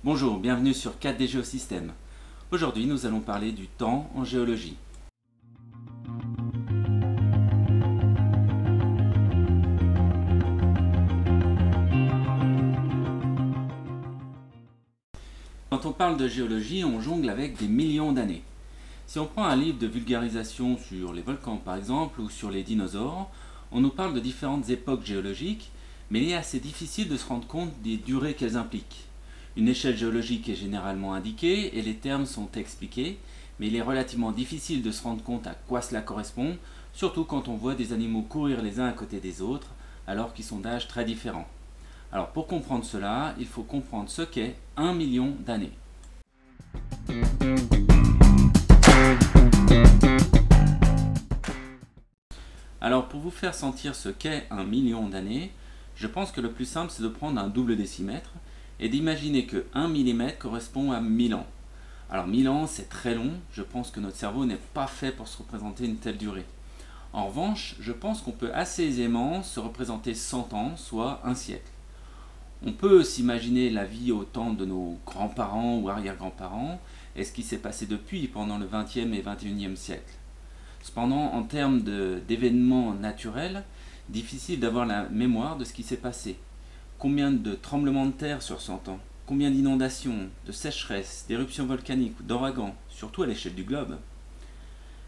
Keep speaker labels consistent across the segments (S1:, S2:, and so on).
S1: Bonjour, bienvenue sur 4D Géosystèmes. Aujourd'hui, nous allons parler du temps en géologie. Quand on parle de géologie, on jongle avec des millions d'années. Si on prend un livre de vulgarisation sur les volcans par exemple, ou sur les dinosaures, on nous parle de différentes époques géologiques, mais il est assez difficile de se rendre compte des durées qu'elles impliquent. Une échelle géologique est généralement indiquée et les termes sont expliqués, mais il est relativement difficile de se rendre compte à quoi cela correspond, surtout quand on voit des animaux courir les uns à côté des autres, alors qu'ils sont d'âges très différents. Alors pour comprendre cela, il faut comprendre ce qu'est 1 million d'années. Alors pour vous faire sentir ce qu'est 1 million d'années, je pense que le plus simple c'est de prendre un double décimètre et d'imaginer que 1 mm correspond à 1000 ans. Alors 1000 ans c'est très long, je pense que notre cerveau n'est pas fait pour se représenter une telle durée. En revanche, je pense qu'on peut assez aisément se représenter 100 ans, soit un siècle. On peut s'imaginer la vie au temps de nos grands-parents ou arrière-grands-parents et ce qui s'est passé depuis pendant le 20e et 21e siècle. Cependant, en termes d'événements naturels, difficile d'avoir la mémoire de ce qui s'est passé. Combien de tremblements de terre sur 100 ans? Combien d'inondations, de sécheresses, d'éruptions volcaniques ou d'ouragans, surtout à l'échelle du globe?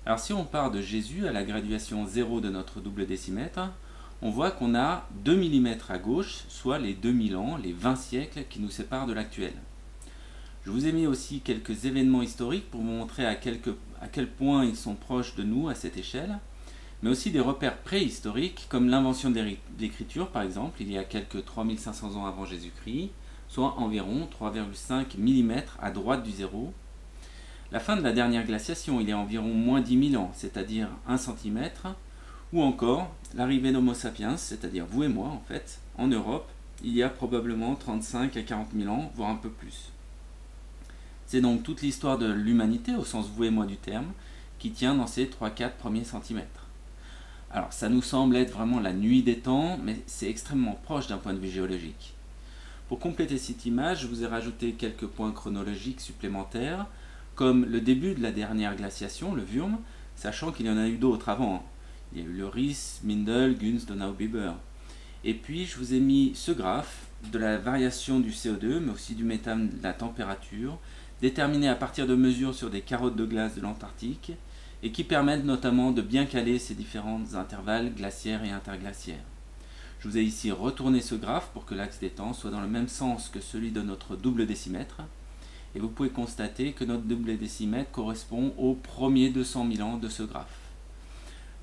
S1: Alors si on part de Jésus à la graduation 0 de notre double décimètre, on voit qu'on a 2 mm à gauche, soit les 2000 ans, les 20 siècles qui nous séparent de l'actuel. Je vous ai mis aussi quelques événements historiques pour vous montrer à quel point ils sont proches de nous à cette échelle, mais aussi des repères préhistoriques comme l'invention de l'écriture par exemple, il y a quelques 3500 ans avant Jésus-Christ, soit environ 3,5 mm à droite du zéro. La fin de la dernière glaciation, il y a environ moins 10 000 ans, c'est-à-dire 1 cm, ou encore l'arrivée d'Homo sapiens, c'est-à-dire vous et moi en fait, en Europe, il y a probablement 35 à 40 000 ans, voire un peu plus. C'est donc toute l'histoire de l'humanité, au sens vous et moi du terme, qui tient dans ces 3-4 premiers centimètres. Alors ça nous semble être vraiment la nuit des temps, mais c'est extrêmement proche d'un point de vue géologique. Pour compléter cette image, je vous ai rajouté quelques points chronologiques supplémentaires, comme le début de la dernière glaciation, le Würm, sachant qu'il y en a eu d'autres avant. Il y a eu le Ries, Mindel, Gunz, Donau-Biber. Et puis je vous ai mis ce graphe de la variation du CO2, mais aussi du méthane, de la température, déterminé à partir de mesures sur des carottes de glace de l'Antarctique, et qui permettent notamment de bien caler ces différents intervalles glaciaires et interglaciaires. Je vous ai ici retourné ce graphe pour que l'axe des temps soit dans le même sens que celui de notre double décimètre, et vous pouvez constater que notre double décimètre correspond aux premiers 200 000 ans de ce graphe.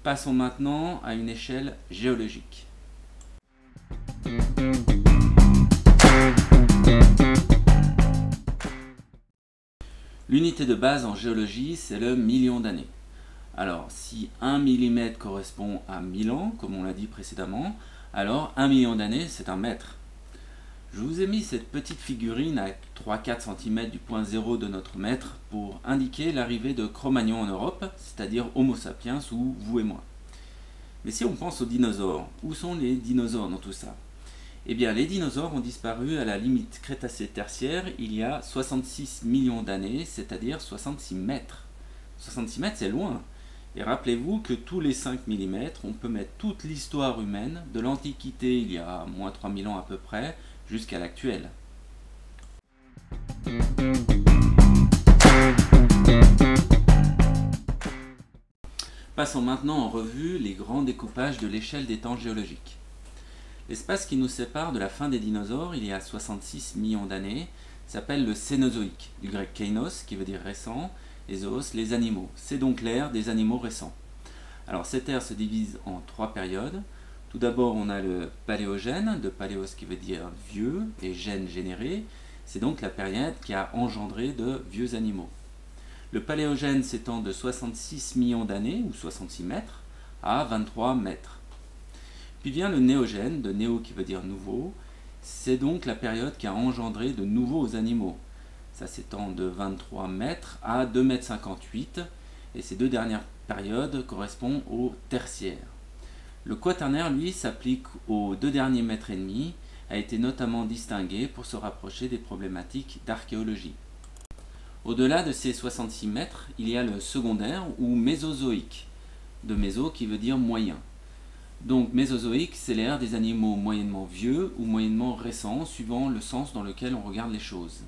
S1: Passons maintenant à une échelle géologique. L'unité de base en géologie, c'est le million d'années. Alors, si 1 mm correspond à 1000 ans, comme on l'a dit précédemment, alors 1 million d'années, c'est un mètre. Je vous ai mis cette petite figurine à 3-4 cm du point zéro de notre mètre pour indiquer l'arrivée de Cro-Magnon en Europe, c'est-à-dire Homo sapiens ou vous et moi. Mais si on pense aux dinosaures, où sont les dinosaures dans tout ça? Eh bien, les dinosaures ont disparu à la limite Crétacé-Tertiaire il y a 66 millions d'années, c'est-à-dire 66 mètres. 66 mètres, c'est loin. Et rappelez-vous que tous les 5 mm, on peut mettre toute l'histoire humaine, de l'Antiquité il y a moins 3000 ans à peu près, jusqu'à l'actuel. Passons maintenant en revue les grands découpages de l'échelle des temps géologiques. L'espace qui nous sépare de la fin des dinosaures, il y a 66 millions d'années, s'appelle le Cénozoïque, du grec kainos, qui veut dire récent, et zoos, les animaux. C'est donc l'ère des animaux récents. Alors cette ère se divise en 3 périodes. Tout d'abord, on a le paléogène, de paléos qui veut dire vieux, et gène généré. C'est donc la période qui a engendré de vieux animaux. Le paléogène s'étend de 66 millions d'années, ou 66 mètres, à 23 mètres. Puis vient le néogène, de néo qui veut dire nouveau. C'est donc la période qui a engendré de nouveaux animaux. Ça s'étend de 23 mètres à 2,58 m, et ces deux dernières périodes correspondent au tertiaire. Le quaternaire, lui, s'applique aux 2 derniers mètres et demi, a été notamment distingué pour se rapprocher des problématiques d'archéologie. Au-delà de ces 66 mètres, il y a le secondaire ou mésozoïque, de méso qui veut dire moyen. Donc mésozoïque, c'est l'ère des animaux moyennement vieux ou moyennement récents, suivant le sens dans lequel on regarde les choses.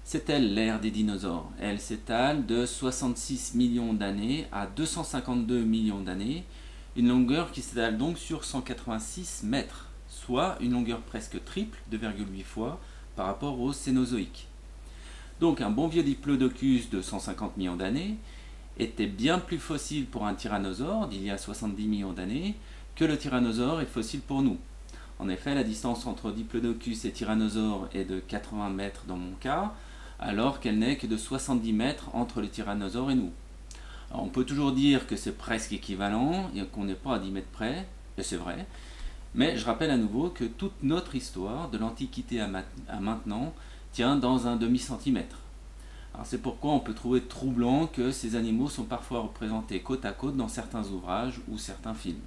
S1: C'est elle l'ère des dinosaures. Elle s'étale de 66 millions d'années à 252 millions d'années, une longueur qui s'étale donc sur 186 mètres, soit une longueur presque triple, 2,8 fois, par rapport au Cénozoïque. Donc un bon vieux diplodocus de 150 millions d'années était bien plus fossile pour un tyrannosaure d'il y a 70 millions d'années que le tyrannosaure est fossile pour nous. En effet, la distance entre diplodocus et tyrannosaure est de 80 mètres dans mon cas, alors qu'elle n'est que de 70 mètres entre le tyrannosaure et nous. Alors, on peut toujours dire que c'est presque équivalent et qu'on n'est pas à 10 mètres près, et c'est vrai, mais je rappelle à nouveau que toute notre histoire, de l'Antiquité à maintenant, tient dans un demi-centimètre. C'est pourquoi on peut trouver troublant que ces animaux sont parfois représentés côte à côte dans certains ouvrages ou certains films.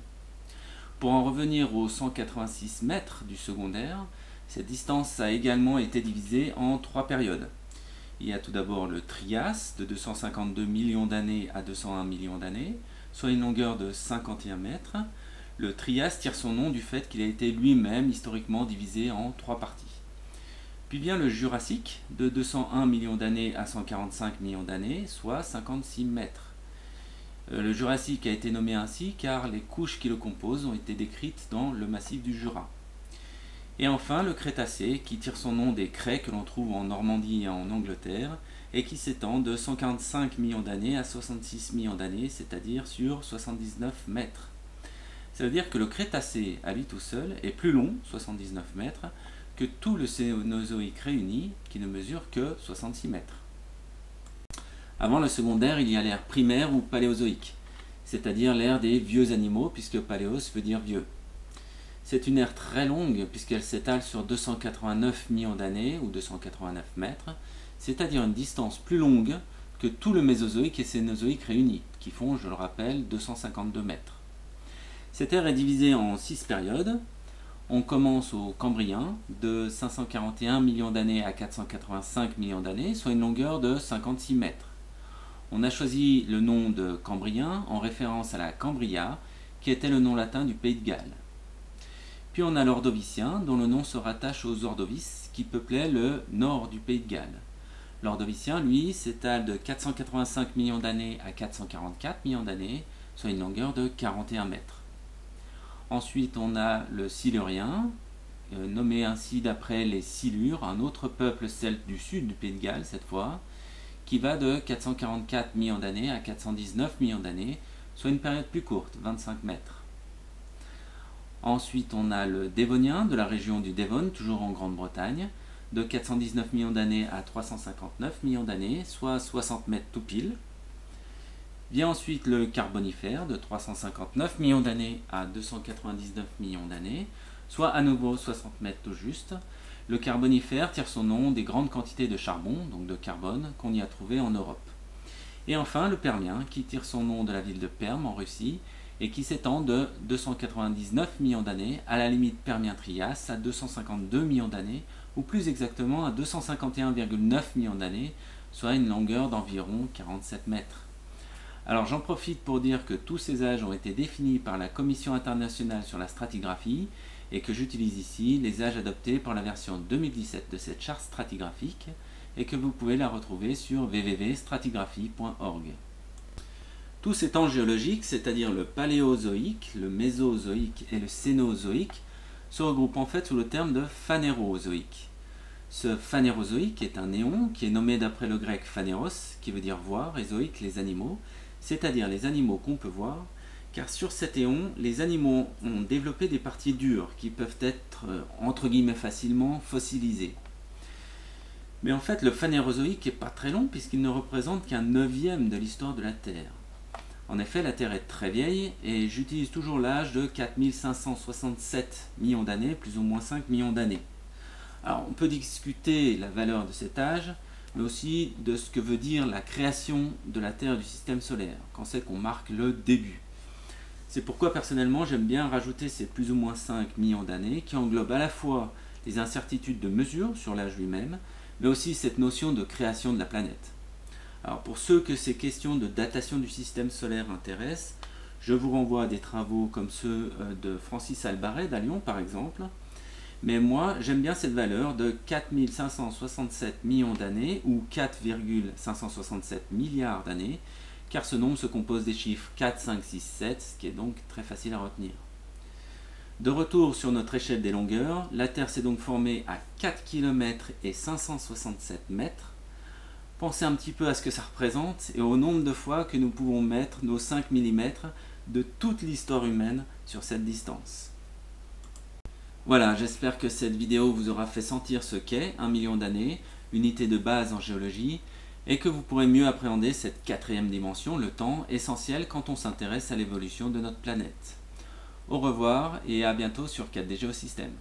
S1: Pour en revenir aux 186 mètres du secondaire, cette distance a également été divisée en 3 périodes. Il y a tout d'abord le Trias, de 252 millions d'années à 201 millions d'années, soit une longueur de 51 mètres. Le Trias tire son nom du fait qu'il a été lui-même historiquement divisé en 3 parties. Puis vient le Jurassique, de 201 millions d'années à 145 millions d'années, soit 56 mètres. Le Jurassique a été nommé ainsi car les couches qui le composent ont été décrites dans le massif du Jura. Et enfin le Crétacé, qui tire son nom des craies que l'on trouve en Normandie et en Angleterre, et qui s'étend de 145 millions d'années à 66 millions d'années, c'est-à-dire sur 79 mètres. Ça veut dire que le Crétacé, à lui tout seul, est plus long, 79 mètres, que tout le Cénozoïque réuni, qui ne mesure que 66 mètres. Avant le secondaire, il y a l'ère primaire ou paléozoïque, c'est-à-dire l'ère des vieux animaux, puisque paléos veut dire vieux. C'est une ère très longue, puisqu'elle s'étale sur 289 millions d'années, ou 289 mètres, c'est-à-dire une distance plus longue que tout le Mésozoïque et Cénozoïque réunis, qui font, je le rappelle, 252 mètres. Cette ère est divisée en 6 périodes. On commence au Cambrien, de 541 millions d'années à 485 millions d'années, soit une longueur de 56 mètres. On a choisi le nom de Cambrien en référence à la Cambria, qui était le nom latin du pays de Galles. Puis on a l'Ordovicien, dont le nom se rattache aux Ordovis, qui peuplaient le nord du pays de Galles. L'Ordovicien, lui, s'étale de 485 millions d'années à 444 millions d'années, soit une longueur de 41 mètres. Ensuite, on a le Silurien, nommé ainsi d'après les Silures, un autre peuple celte du sud du pays de Galles cette fois, qui va de 444 millions d'années à 419 millions d'années, soit une période plus courte, 25 mètres. Ensuite, on a le Dévonien, de la région du Devon, toujours en Grande-Bretagne, de 419 millions d'années à 359 millions d'années, soit 60 mètres tout pile. Vient ensuite le Carbonifère, de 359 millions d'années à 299 millions d'années, soit à nouveau 60 mètres tout juste. Le Carbonifère tire son nom des grandes quantités de charbon, donc de carbone, qu'on y a trouvé en Europe. Et enfin le Permien, qui tire son nom de la ville de Perm en Russie, et qui s'étend de 299 millions d'années à la limite Permien-Trias à 252 millions d'années, ou plus exactement à 251,9 millions d'années, soit une longueur d'environ 47 mètres. Alors j'en profite pour dire que tous ces âges ont été définis par la Commission internationale sur la stratigraphie et que j'utilise ici les âges adoptés par la version 2017 de cette charte stratigraphique et que vous pouvez la retrouver sur www.stratigraphie.org. Tous ces temps géologiques, c'est-à-dire le paléozoïque, le mésozoïque et le cénozoïque, se regroupent en fait sous le terme de phanérozoïque. Ce phanérozoïque est un néon qui est nommé d'après le grec phanéros, qui veut dire voir, et zoïque les animaux, c'est-à-dire les animaux qu'on peut voir, car sur cet éon, les animaux ont développé des parties dures qui peuvent être, entre guillemets, facilement fossilisées. Mais en fait, le phanérozoïque n'est pas très long puisqu'il ne représente qu'un neuvième de l'histoire de la Terre. En effet, la Terre est très vieille et j'utilise toujours l'âge de 4567 millions d'années, plus ou moins 5 millions d'années. Alors, on peut discuter la valeur de cet âge, mais aussi de ce que veut dire la création de la Terre et du système solaire, quand c'est qu'on marque le début. C'est pourquoi personnellement j'aime bien rajouter ces plus ou moins 5 millions d'années qui englobent à la fois les incertitudes de mesure sur l'âge lui-même, mais aussi cette notion de création de la planète. Alors pour ceux que ces questions de datation du système solaire intéressent, je vous renvoie à des travaux comme ceux de Francis Albarré à Lyon par exemple. Mais moi j'aime bien cette valeur de 4567 millions d'années ou 4,567 milliards d'années, car ce nombre se compose des chiffres 4, 5, 6, 7, ce qui est donc très facile à retenir. De retour sur notre échelle des longueurs, la Terre s'est donc formée à 4 km et 567 mètres. Pensez un petit peu à ce que ça représente et au nombre de fois que nous pouvons mettre nos 5 mm de toute l'histoire humaine sur cette distance. Voilà, j'espère que cette vidéo vous aura fait sentir ce qu'est 1 million d'années, unité de base en géologie, et que vous pourrez mieux appréhender cette quatrième dimension, le temps, essentiel quand on s'intéresse à l'évolution de notre planète. Au revoir et à bientôt sur 4D Géosystèmes.